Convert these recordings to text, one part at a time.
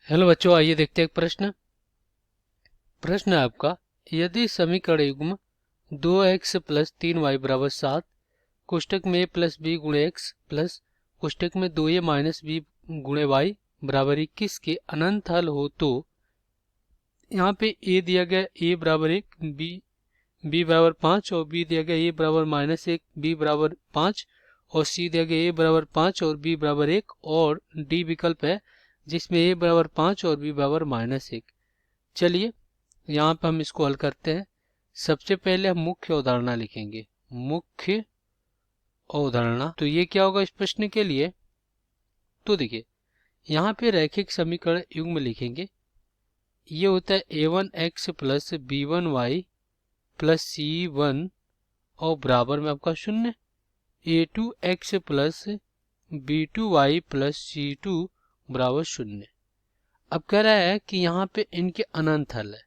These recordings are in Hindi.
हेलो बच्चों, आइए देखते हैं एक प्रश्न। प्रश्न है आपका, यदि समीकरण युग्म 2x प्लस 3y बराबर 7 कोष्टक में a प्लस बी गुणे एक्स प्लस कोष्टक में 2a माइनस बी गुणे वाई बराबर 21 के अनंत हल हो तो यहाँ पे a दिया गया a बराबर 1, b बराबर 5 और b दिया गया a बराबर माइनस 1, b बराबर 5 और c दिया गया a बराबर 5 और b बराबर 1 और d विकल्प है जिसमें a बराबर 5 और b बराबर माइनस 1। चलिए यहाँ पे हम इसको हल करते हैं। सबसे पहले हम मुख्य अवधारणा लिखेंगे। मुख्य अवधारणा, तो ये क्या होगा इस प्रश्न के लिए, तो देखिए यहाँ पे रैखिक समीकरण युग्म लिखेंगे। ये होता है a1x plus b1y plus c1 और बराबर में आपका 0, a2x plus b2y plus c2 बराबर 0। अब कह रहा है कि यहाँ पे इनके अनंत हल है।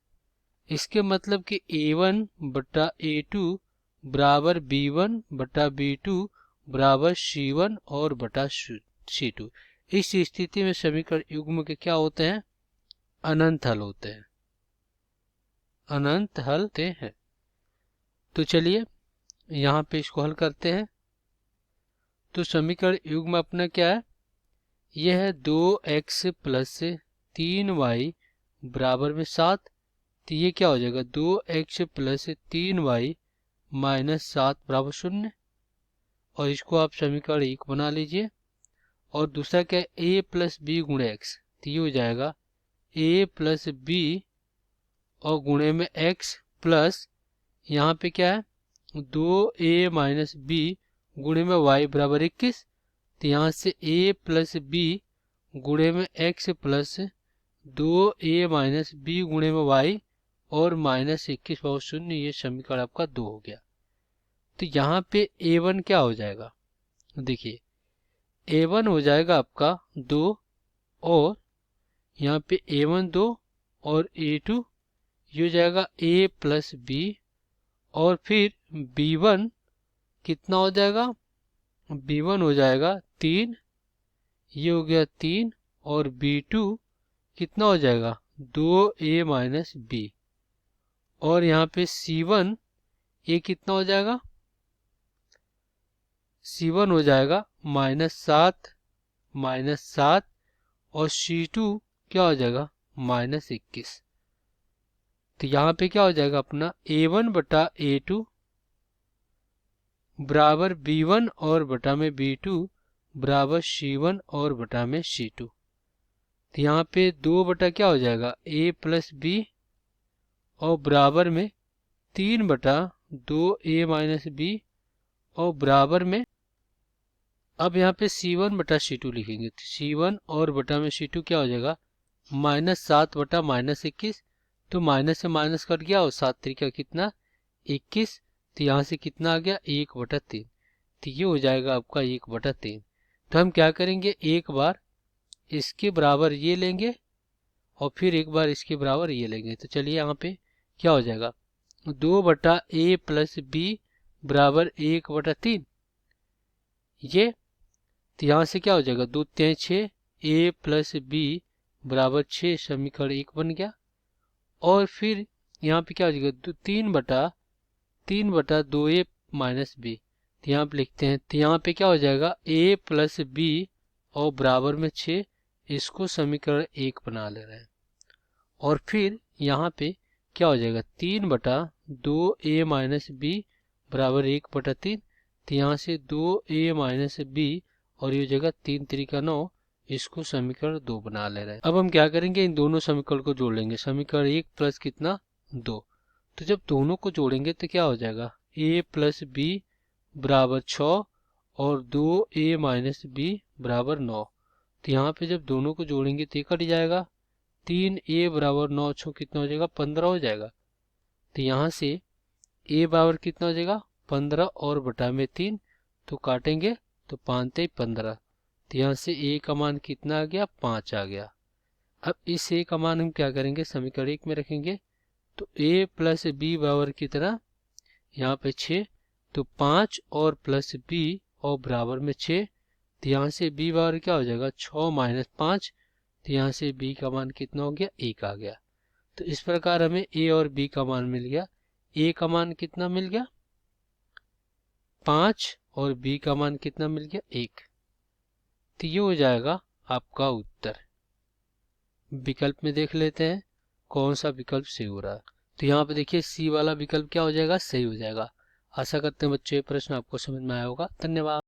इसके मतलब कि a1 बटा a2 बराबर b1 बटा b2 बराबर c1 और बटा c2। इस स्थिति में समीकरण युग्म के क्या होते हैं, अनंत हल होते हैं, अनंत हल होते हैं। तो चलिए यहाँ पे इसको हल करते हैं। तो समीकरण युग्म अपना क्या है, यह है 2x प्लस 3y बराबर में 7। तो ये क्या हो जाएगा, 2x प्लस 3y माइनस 7 बराबर 0 और इसको आप समीकरण 1 बना लीजिए। और दूसरा क्या है, a प्लस बी गुणे एक्स, तो ये हो जाएगा a प्लस बी और गुणे में x प्लस यहाँ पे क्या है 2a माइनस बी गुणे में y बराबर 21। तो यहाँ से a प्लस बी गुणे में x plus 2a minus B गुणे में y और माइनस 21 बराबर 0, ये समीकरण आपका 2 हो गया। तो यहाँ पे a1 क्या हो जाएगा, देखिए a1 हो जाएगा आपका 2 और यहाँ पे a1 2 और a2 ये हो जाएगा a प्लस बी और फिर b1 कितना हो जाएगा, b1 हो जाएगा 3, ये हो गया 3 और b2 कितना हो जाएगा 2a माइनस बी और यहाँ पे c1 ये कितना हो जाएगा, c1 हो जाएगा -7 और c2 क्या हो जाएगा -21। तो यहाँ पे क्या हो जाएगा अपना a1 बटा a2 बराबर b1 और बटा में b2 बराबर c1 और बटा में c2। तो यहाँ पे 2 बटा क्या हो जाएगा a प्लस बी और बराबर में 3 बटा 2a माइनस बी और बराबर में, अब यहाँ पे c1 बटा c2 लिखेंगे। तो c1 और बटा में c2 क्या हो जाएगा -7 बटा -21। तो माइनस से माइनस कट गया और 7 तरीका कितना 21। तो यहाँ से कितना आ गया 1/3। तो ये हो जाएगा आपका 1/3। तो हम क्या करेंगे, एक बार इसके बराबर ये लेंगे और फिर एक बार इसके बराबर ये लेंगे। तो चलिए यहाँ पे क्या हो जाएगा 2 बटा a प्लस बी बराबर 1/3 ये। तो यहाँ से क्या हो जाएगा 2 3 6 a प्लस बी बराबर 6, समीकरण 1 बन गया। और फिर यहाँ पे क्या हो जाएगा 3 बटा 2a माइनस बी, तो यहाँ पे लिखते हैं। तो यहाँ पे क्या हो जाएगा a प्लस बी और बराबर में 6, इसको समीकरण 1 बना ले रहे हैं। और फिर यहाँ पे क्या हो जाएगा 3 बटा 2a माइनस बी बराबर 1/3। तो यहाँ से 2a माइनस बी और ये हो जाएगा 3 3 9, इसको समीकरण 2 बना ले रहे हैं। अब हम क्या करेंगे, इन दोनों समीकरण को जोड़ लेंगे। समीकरण 1 प्लस कितना 2। तो जब दोनों को जोड़ेंगे तो क्या हो जाएगा a प्लस बी बराबर 6 और 2a माइनस बी बराबर 9। तो यहाँ पे जब दोनों को जोड़ेंगे तो ये कट जाएगा, 3a बराबर 9 6 कितना हो जाएगा 15 हो जाएगा। तो यहाँ से a बराबर कितना हो जाएगा 15 और बटा में 3, तो काटेंगे तो 5 3 15। तो यहाँ से a का मान कितना आ गया 5 आ गया। अब इस a का मान हम क्या करेंगे समीकरण 1 में रखेंगे। तो a प्लस बी बराबर कितना यहाँ पे 6, तो 5 और प्लस b और बराबर में 6। तो यहाँ से b बराबर क्या हो जाएगा 6 माइनस 5, तो यहाँ से b का मान कितना हो गया, 1 आ गया। तो इस प्रकार हमें a और b का मान मिल गया। a का मान कितना मिल गया, 5, और b का मान कितना मिल गया, 1। तो ये हो जाएगा आपका उत्तर। विकल्प में देख लेते हैं कौन सा विकल्प सही हो रहा है। तो यहाँ पे देखिए सी वाला विकल्प क्या हो जाएगा, सही हो जाएगा। आशा करते हैं बच्चों ये प्रश्न आपको समझ में आया होगा। धन्यवाद।